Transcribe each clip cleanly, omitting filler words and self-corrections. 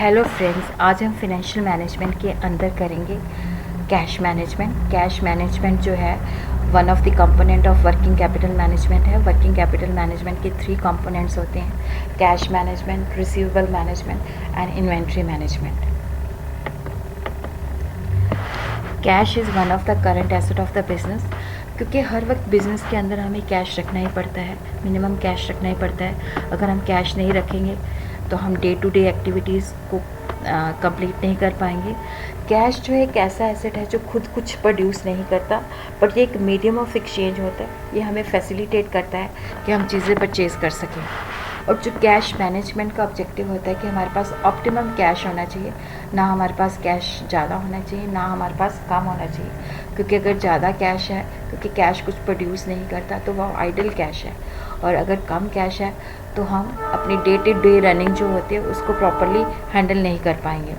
Hello friends, आज हम financial management के अंदर करेंगे कैश मैनेजमेंट। कैश मैनेजमेंट जो है one of the component of working capital management है। वर्किंग कैपिटल मैनेजमेंट के 3 कंपोनेंट्स होते हैं: cash management, receivable management and inventory management. Cash is one of the current asset of the business, क्योंकि हर वक्त business के अंदर हमें कैश रखना ही पड़ता है, मिनिमम कैश रखना ही पड़ता है। अगर हम कैश नहीं रखेंगे तो हम डे टू डे एक्टिविटीज़ को कंप्लीट नहीं कर पाएंगे। कैश जो है एक ऐसा एसेट है जो खुद कुछ प्रोड्यूस नहीं करता, बट ये एक मीडियम ऑफ एक्सचेंज होता है। ये हमें फैसिलिटेट करता है कि हम चीज़ें परचेज़ कर सकें। और जो कैश मैनेजमेंट का ऑब्जेक्टिव होता है कि हमारे पास ऑप्टिमम कैश होना चाहिए, ना हमारे पास कैश ज़्यादा होना चाहिए, ना हमारे पास कम होना चाहिए। क्योंकि अगर ज़्यादा कैश है, क्योंकि कैश कुछ प्रोड्यूस नहीं करता, तो वह आइडल कैश है। और अगर कम कैश है तो हम अपनी डे टू डे रनिंग जो होती है उसको प्रॉपरली हैंडल नहीं कर पाएंगे।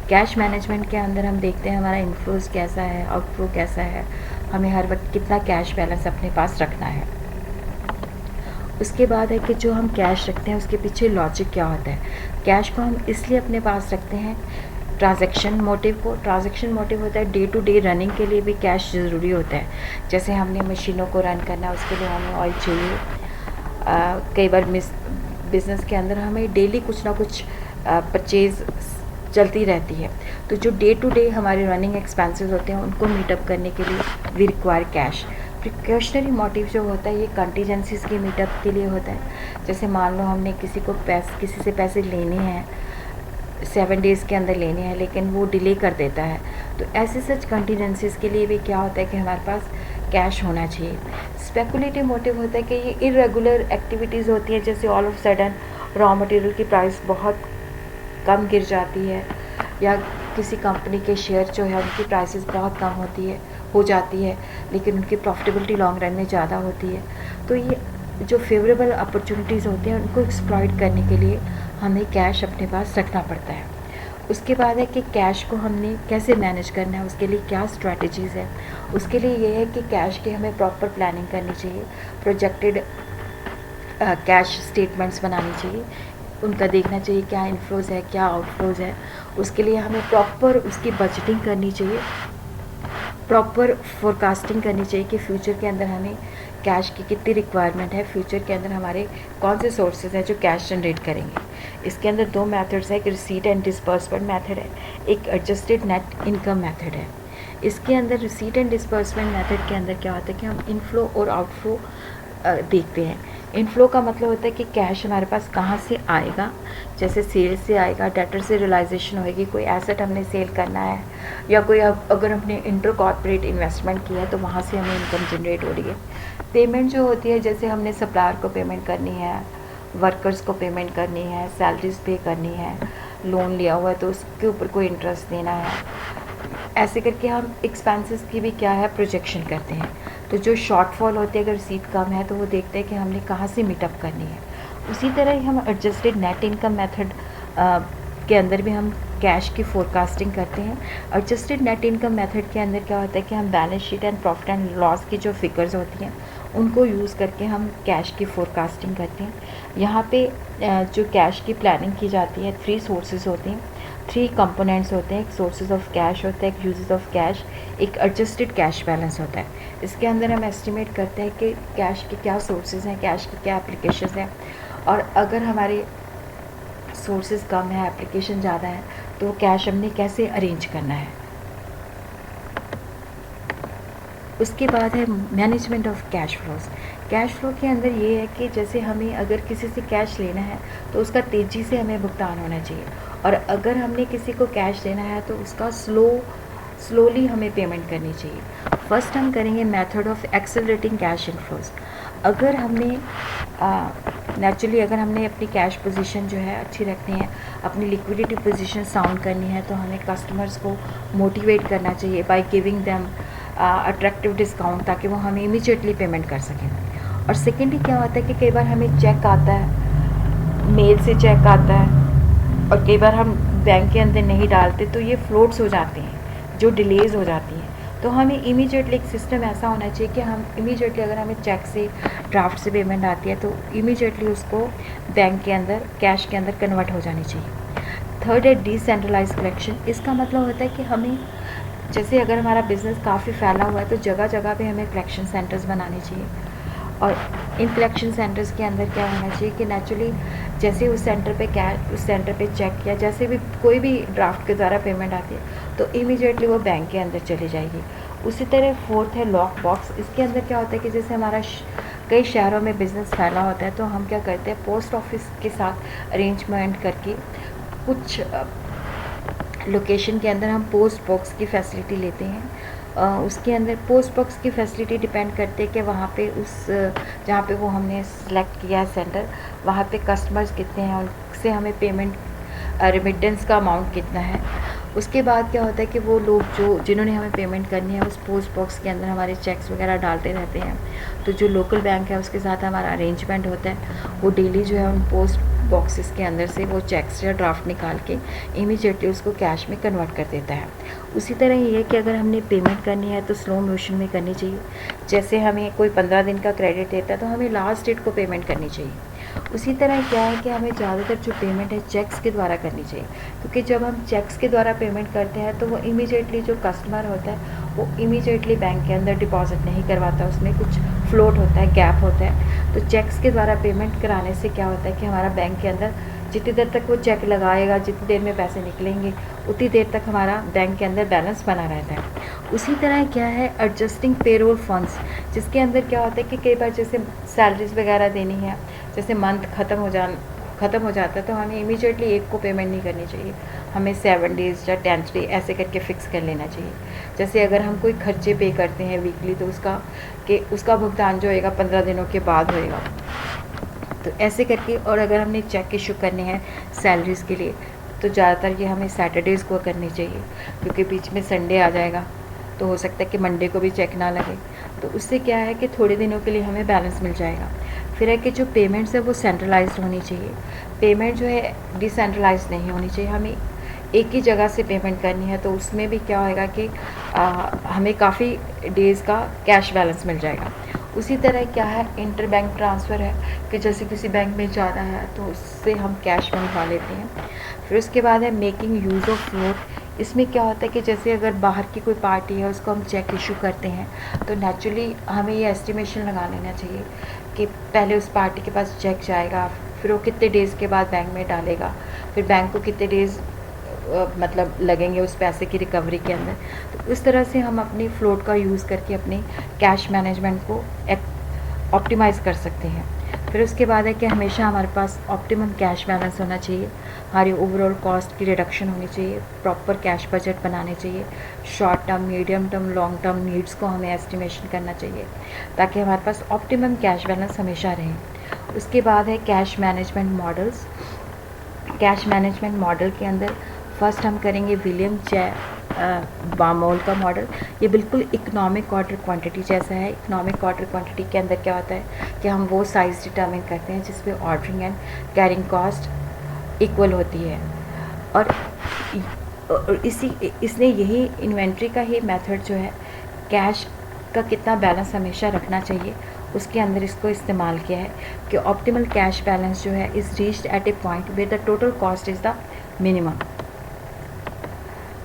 कैश मैनेजमेंट के अंदर हम देखते हैं हमारा इनफ्लोज कैसा है, आउटफ्लो कैसा है, हमें हर वक्त कितना कैश बैलेंस अपने पास रखना है। उसके बाद है कि जो हम कैश रखते हैं उसके पीछे लॉजिक क्या होता है। कैश को हम इसलिए अपने पास रखते हैं ट्रांजैक्शन मोटिव को। ट्रांजैक्शन मोटिव होता है डे टू डे रनिंग के लिए भी कैश ज़रूरी होता है। जैसे हमने मशीनों को रन करना है, उसके लिए हमें ऑयल चाहिए। कई बार बिज़नेस के अंदर हमें डेली कुछ ना कुछ परचेज़ चलती रहती है, तो जो डे टू डे हमारे रनिंग एक्सपेंसेस होते हैं उनको मीटअप करने के लिए we require cash. Precautionary motive जो होता है ये कंटीजेंसीज़ के मीटअप के लिए होता है। जैसे मान लो हमने किसी से पैसे लेने हैं, 7 डेज़ के अंदर लेने हैं, लेकिन वो डिले कर देता है, तो ऐसे सच कंटीजेंसीज़ के लिए भी क्या होता है कि हमारे पास कैश होना चाहिए। स्पेकुलेटिव मोटिव होता है कि ये इरेगुलर एक्टिविटीज़ होती हैं, जैसे all of sudden raw material की प्राइस बहुत कम गिर जाती है, या किसी कंपनी के शेयर जो है उनकी प्राइसेस बहुत कम हो जाती है, लेकिन उनकी प्रॉफिटेबिलिटी लॉन्ग रन में ज़्यादा होती है। तो ये जो फेवरेबल अपॉर्चुनिटीज़ होते हैं उनको एक्सप्लॉइट करने के लिए हमें कैश अपने पास रखना पड़ता है। उसके बाद है कि कैश को हमने कैसे मैनेज करना है, उसके लिए क्या स्ट्रैटेजीज़ है। उसके लिए ये है कि कैश की हमें प्रॉपर प्लानिंग करनी चाहिए, प्रोजेक्टेड कैश स्टेटमेंट्स बनानी चाहिए, उनका देखना चाहिए क्या इनफ्लोज है, क्या आउटफ्लोज है। उसके लिए हमें प्रॉपर उसकी बजटिंग करनी चाहिए, प्रॉपर फोरकास्टिंग करनी चाहिए कि फ्यूचर के अंदर हमें कैश की कितनी रिक्वायरमेंट है, फ्यूचर के अंदर हमारे कौन से सोर्सेज हैं जो कैश जनरेट करेंगे। इसके अंदर 2 मेथड्स हैं, एक रिसीट एंड डिस्बर्समेंट मेथड है, एक एडजस्टेड नेट इनकम मेथड है। इसके अंदर रिसीट एंड डिस्बर्समेंट मेथड के अंदर क्या होता है कि हम इनफ्लो और आउटफ्लो देखते हैं। इनफ्लो का मतलब होता है कि कैश हमारे पास कहाँ से आएगा, जैसे सेल से आएगा, डेटर से रियलाइजेशन होएगी, कोई एसेट हमने सेल करना है, या कोई अगर हमने इंटर कॉर्पोरेट इन्वेस्टमेंट किया है तो वहाँ से हमें इनकम जनरेट हो रही है। पेमेंट जो होती है, जैसे हमने सप्लायर को पेमेंट करनी है, वर्कर्स को पेमेंट करनी है, सैलरीज पे करनी है, लोन लिया हुआ है तो उसके ऊपर कोई इंटरेस्ट देना है, ऐसे करके हम एक्सपेंसेस की भी क्या है प्रोजेक्शन करते हैं। तो जो शॉर्टफॉल होते हैं, अगर रसीद कम है तो वो देखते हैं कि हमने कहाँ से मीटअप करनी है। उसी तरह ही हम एडजस्टेड नेट इनकम मेथड के अंदर भी हम कैश की फोरकास्टिंग करते हैं। एडजस्टेड नेट इनकम मेथड के अंदर क्या होता है कि हम balance sheet and profit and loss की जो फिगर्स होती हैं उनको यूज़ करके हम कैश की फोरकास्टिंग करते हैं। यहाँ पे जो कैश की प्लानिंग की जाती है, 3 सोर्सेज होते हैं, 3 कंपोनेंट्स होते हैं। एक सोर्सेज ऑफ कैश होता है, एक यूजेस ऑफ कैश, एक एडजस्टेड कैश बैलेंस होता है। इसके अंदर हम एस्टिमेट करते हैं कि कैश के क्या सोर्सेज हैं, कैश की क्या एप्लीकेशंस हैं, और अगर हमारे सोर्सेज कम है, एप्लीकेशन ज़्यादा है, तो कैश हमने कैसे अरेंज करना है। उसके बाद है management of cash flows. Cash flow के अंदर ये है कि जैसे हमें अगर किसी से कैश लेना है तो उसका तेज़ी से हमें भुगतान होना चाहिए, और अगर हमने किसी को कैश देना है तो उसका स्लोली हमें पेमेंट करनी चाहिए। फर्स्ट हम करेंगे method of accelerating cash inflows. अगर हमने नेचुरली अगर हमने अपनी कैश पोजीशन जो है अच्छी रखनी है, अपनी लिक्विडिटी पोजीशन साउंड करनी है, तो हमें कस्टमर्स को मोटिवेट करना चाहिए by giving them attractive discount, ताकि वो हमें इमीडिएटली पेमेंट कर सकें। और सेकेंडली क्या होता है कि कई बार हमें चेक आता है, मेल से चेक आता है, और कई बार हम बैंक के अंदर नहीं डालते तो ये फ्लोट्स हो जाते हैं, जो डिलेज़ हो जाती हैं। तो हमें इमीडिएटली एक सिस्टम ऐसा होना चाहिए कि हम इमीडिएटली अगर हमें चेक से, ड्राफ्ट से पेमेंट आती है तो इमीडिएटली उसको बैंक के अंदर, कैश के अंदर कन्वर्ट हो जानी चाहिए। थर्ड है डिसेंट्रलाइज कलेक्शन। इसका मतलब होता है कि हमें, जैसे अगर हमारा बिज़नेस काफ़ी फैला हुआ है तो जगह जगह पे हमें कलेक्शन सेंटर्स बनाने चाहिए, और इन कलेक्शन सेंटर्स के अंदर क्या होना चाहिए कि नेचुरली जैसे उस सेंटर पे चेक या जैसे भी कोई भी ड्राफ्ट के द्वारा पेमेंट आती है तो इमीडिएटली वो बैंक के अंदर चली जाएगी। उसी तरह फोर्थ है लॉक बॉक्स। इसके अंदर क्या होता है कि जैसे हमारा कई शहरों में बिज़नेस फैला होता है तो हम क्या करते हैं, पोस्ट ऑफिस के साथ अरेंजमेंट करके कुछ लोकेशन के अंदर हम पोस्ट बॉक्स की फैसिलिटी लेते हैं। उसके अंदर पोस्ट बॉक्स की फैसिलिटी डिपेंड करते हैं कि वहाँ पे जहाँ पे वो हमने सेलेक्ट किया है सेंटर, वहाँ पे कस्टमर्स कितने हैं, उनसे हमें पेमेंट रेमिटेंस का अमाउंट कितना है। उसके बाद क्या होता है कि वो लोग जिन्होंने हमें पेमेंट करनी है उस पोस्ट बॉक्स के अंदर हमारे चेक्स वगैरह डालते रहते हैं। तो जो लोकल बैंक है उसके साथ हमारा अरेंजमेंट होता है, वो डेली जो है उन पोस्ट बॉक्सेस के अंदर से वो चेक्स या ड्राफ्ट निकाल के इमीडिएटली उसको कैश में कन्वर्ट कर देता है। उसी तरह ये है कि अगर हमने पेमेंट करनी है तो स्लो मोशन में करनी चाहिए। जैसे हमें कोई 15 दिन का क्रेडिट देता है तो हमें लास्ट डेट को पेमेंट करनी चाहिए। उसी तरह क्या है कि हमें ज़्यादातर जो पेमेंट है चेक्स के द्वारा करनी चाहिए, क्योंकि जब हम चेक्स के द्वारा पेमेंट करते हैं तो वो इमीडिएटली जो कस्टमर होता है वो इमीडिएटली बैंक के अंदर डिपॉजिट नहीं करवाता, उसमें कुछ फ्लोट होता है, गैप होता है। तो चेक्स के द्वारा पेमेंट कराने से क्या होता है कि हमारा बैंक के अंदर जितनी देर तक वो चेक लगाएगा, जितनी देर में पैसे निकलेंगे उतनी देर तक हमारा बैंक के अंदर बैलेंस बना रहता है। उसी तरह क्या है एडजस्टिंग पेरोल फंड्स, जिसके अंदर क्या होता है कि कई बार जैसे सैलरीज वगैरह देनी है, जैसे मंथ ख़त्म हो जाता है तो हमें इमीडिएटली एक को पेमेंट नहीं करनी चाहिए, हमें 7 डेज़ या 10th डे ऐसे करके फ़िक्स कर लेना चाहिए। जैसे अगर हम कोई खर्चे पे करते हैं वीकली तो उसका भुगतान जो होएगा 15 दिनों के बाद होएगा। तो ऐसे करके, और अगर हमने चेक इशू करने हैं सैलरीज़ के लिए तो ज़्यादातर ये हमें सैटरडेज़ को करनी चाहिए, क्योंकि बीच में संडे आ जाएगा तो हो सकता है कि मंडे को भी चेक ना लगे। तो उससे क्या है कि थोड़े दिनों के लिए हमें बैलेंस मिल जाएगा। फिर है कि जो पेमेंट्स है वो सेंट्रलाइज्ड होनी चाहिए, पेमेंट जो है डिसेंट्रलाइज्ड नहीं होनी चाहिए। हमें एक ही जगह से पेमेंट करनी है तो उसमें भी क्या होएगा कि हमें काफ़ी डेज़ का कैश बैलेंस मिल जाएगा। उसी तरह क्या है इंटर बैंक ट्रांसफ़र है कि जैसे किसी बैंक में जाना है तो उससे हम कैश मंगवा लेते हैं। फिर उसके बाद है मेकिंग यूज़ ऑफ फ्लोट। इसमें क्या होता है कि जैसे अगर बाहर की कोई पार्टी है उसको हम चेक इशू करते हैं तो नेचुरली हमें ये एस्टिमेशन लगा लेना चाहिए कि पहले उस पार्टी के पास चेक जाएगा, फिर वो कितने डेज़ के बाद बैंक में डालेगा, फिर बैंक को कितने डेज़ मतलब लगेंगे उस पैसे की रिकवरी के अंदर। तो इस तरह से हम अपनी फ्लोट का यूज़ करके अपने कैश मैनेजमेंट को ऑप्टिमाइज़ कर सकते हैं। फिर उसके बाद है कि हमेशा हमारे पास ऑप्टिमम कैश बैलेंस होना चाहिए, हमारी ओवरऑल कॉस्ट की रिडक्शन होनी चाहिए, प्रॉपर कैश बजट बनाने चाहिए, short term, medium term, long term needs को हमें एस्टिमेशन करना चाहिए ताकि हमारे पास ऑप्टिमम कैश बैलेंस हमेशा रहे। उसके बाद है cash management models. Cash management model के अंदर फर्स्ट हम करेंगे विलियम बामोल का मॉडल। ये बिल्कुल इकोनॉमिक ऑर्डर क्वांटिटी जैसा है। इकोनॉमिक ऑर्डर क्वांटिटी के अंदर क्या होता है कि हम वो साइज़ डिटर्मिन करते हैं जिसमें ordering and carrying cost equal होती है, और इसने यही इन्वेंट्री का ही मेथड जो है कैश का कितना बैलेंस हमेशा रखना चाहिए उसके अंदर इसको इस्तेमाल किया है कि ऑप्टिमल कैश बैलेंस जो है is reached at a point where the total cost is the minimum.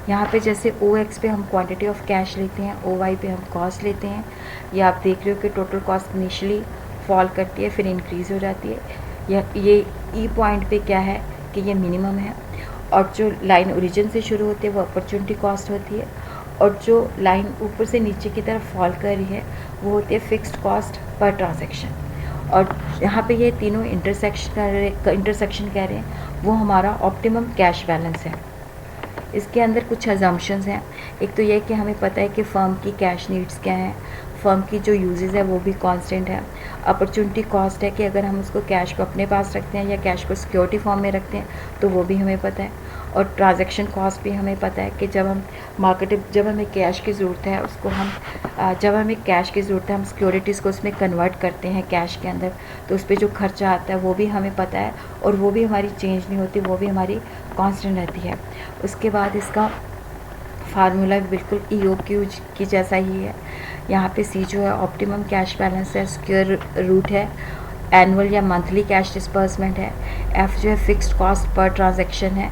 यहाँ पे जैसे OX पे हम क्वांटिटी ऑफ कैश लेते हैं, OY पे हम कॉस्ट लेते हैं। ये आप देख रहे हो कि टोटल कॉस्ट इनिशियली फॉल करती है फिर इंक्रीज़ हो जाती है। ये E पॉइंट पे क्या है कि ये मिनिमम है, और जो लाइन ओरिजिन से शुरू होती है वो अपॉर्चुनिटी कॉस्ट होती है, और जो लाइन ऊपर से नीचे की तरफ फॉल कर रही है वो होती है फिक्स्ड कॉस्ट पर ट्रांजैक्शन। और यहाँ पे ये तीनों इंटरसेक्शन कह रहे हैं वो हमारा ऑप्टिमम कैश बैलेंस है। इसके अंदर कुछ अजम्पशंस हैं। एक तो ये कि हमें पता है कि फ़र्म की कैश नीड्स क्या हैं, फ़र्म की जो यूजेस है वो भी कांस्टेंट है। अपॉर्चुनिटी कॉस्ट है कि अगर हम उसको कैश को अपने पास रखते हैं या कैश को सिक्योरिटी फॉर्म में रखते हैं तो वो भी हमें पता है। और ट्रांजैक्शन कॉस्ट भी हमें पता है कि जब हमें कैश की ज़रूरत है हम सिक्योरिटीज़ को उसमें कन्वर्ट करते हैं कैश के अंदर, तो उस पर जो खर्चा आता है वो भी हमें पता है, और वो भी हमारी चेंज नहीं होती, वो भी हमारी कांस्टेंट रहती है। उसके बाद इसका फार्मूला बिल्कुल EOQ की जैसा ही है। यहाँ पे C जो है ऑप्टिमम कैश बैलेंस है, स्क्वायर रूट है एनुअल या मंथली कैश डिस्बर्समेंट है, F जो है फिक्स्ड कॉस्ट पर ट्रांजैक्शन है,